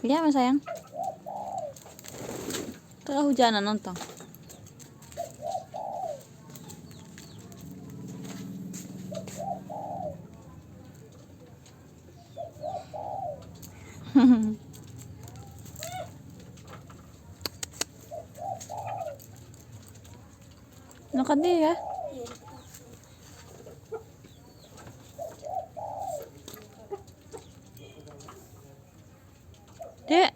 Iya mas sayang. Kehujanan nonton. Nakan dia ya. Dek.